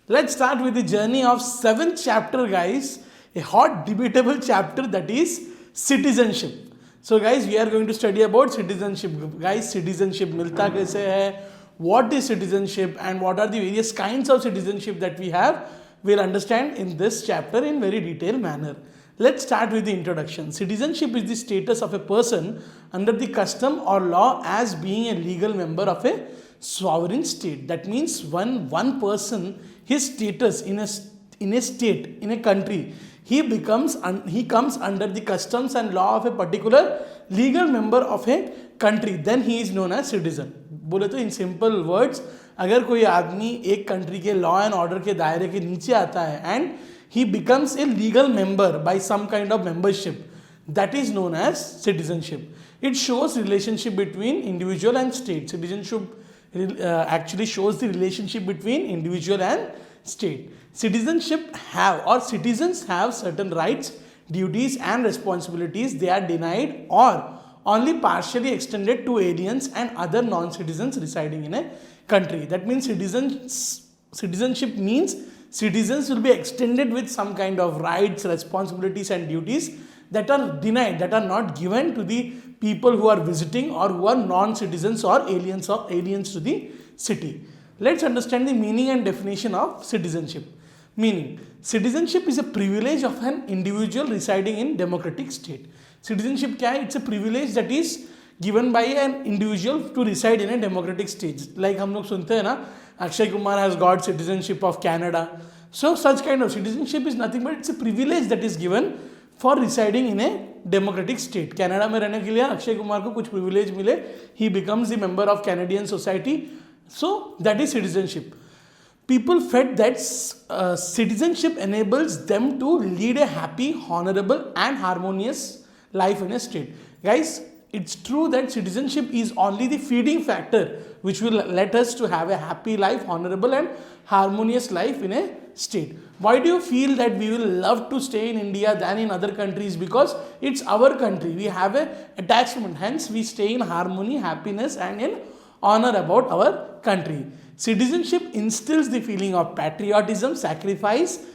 Let's start with the journey of 7th chapter, guys. A hot debatable chapter, that is citizenship. So guys, we are going to study about citizenship. Guys, citizenship milta kaise hai, what is citizenship, and what are the various kinds of citizenship that we have, we'll understand in this chapter in very detailed manner. Let's start with the introduction. Citizenship is the status of a person under the custom or law as being a legal member of a sovereign state. That means one person, his status in a state, in a country, he comes under the customs and law of a particular legal member of a country, then he is known as citizen. बोले तो in simple words, अगर कोई आदमी एक country के law and order के दायरे के नीचे आता है and he becomes a legal member by some kind of membership, that is known as citizenship. It shows relationship between individual and state. Citizenship actually shows the relationship between individual and state. Citizenship have, or citizens have, certain rights, duties and responsibilities. They are denied or only partially extended to aliens and other non-citizens residing in a country. That means citizenship means citizens will be extended with some kind of rights, responsibilities and duties that are denied, that are not given to the people who are visiting or who are non-citizens or aliens to the city. Let's understand the meaning and definition of citizenship. Meaning, citizenship is a privilege of an individual residing in democratic state. Citizenship क्या है? It's a privilege that is given by an individual to reside in a democratic state. Like हम लोग सुनते हैं ना, Akshay Kumar has got citizenship of Canada. So such kind of citizenship is nothing but it's a privilege that is given for residing in a democratic state. Canada में रहने के लिए अक्षय कुमार को कुछ privilege मिले, he becomes the member of Canadian society. So that is citizenship. People felt that citizenship enables them to lead a happy, honorable and harmonious life in a state. Guys, it's true that citizenship is only the feeding factor which will let us to have a happy life, honorable and harmonious life in a state. Why do you feel that we will love to stay in India than in other countries? Because it's our country. We have a attachment. Hence, we stay in harmony, happiness and in honor about our country. Citizenship instills the feeling of patriotism, sacrifice,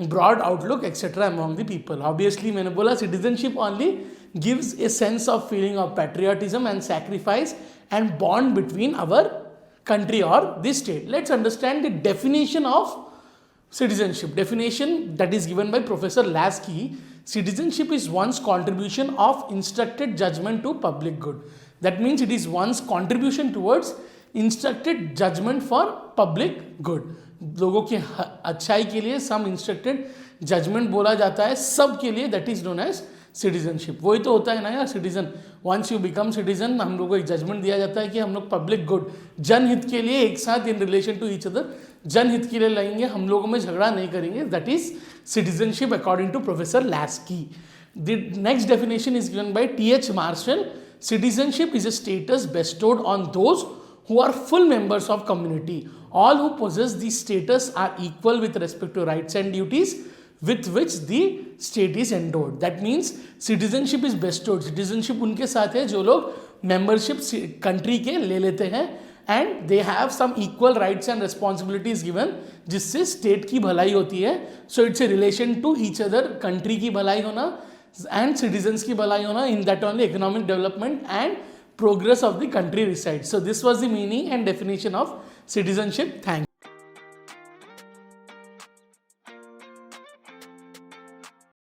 broad outlook, etc. among the people. Obviously, मैंने बोला citizenship only gives a sense of feeling of patriotism and sacrifice and bond between our country or this state. Let's understand the definition of citizenship. Definition that is given by Professor Lasky. Citizenship is one's contribution of instructed judgment to public good. That means it is one's contribution towards instructed judgment for public good. लोगों की अच्छाई के लिए some instructed judgment बोला जाता है सब के लिए, that is known as citizenship. वही तो होता है ना यार citizen. Once you become citizen, हम लोगों को एक judgment दिया जाता है कि हम लोग public good, जनहित के लिए एक साथ in relation to each other, जनहित के लिए लगेंगे, हम लोगों में झगड़ा नहीं करेंगे. That is citizenship according to Professor Lasky. The next definition is given by T.H. Marshall. Citizenship is a status bestowed on those who are full members of community. All who possess this status are equal with respect to rights and duties with which the state is endowed. That means citizenship is bestowed. Citizenship उनके साथ है जो लोग membership country के ले लेते हैं and they have some equal rights and responsibilities given जिससे state की भलाई होती है. So it's a relation to each other. Country की भलाई होना and citizens की भलाई होना, in that only economic development and progress of the country resides. So this was the meaning and definition of citizenship. Thank you.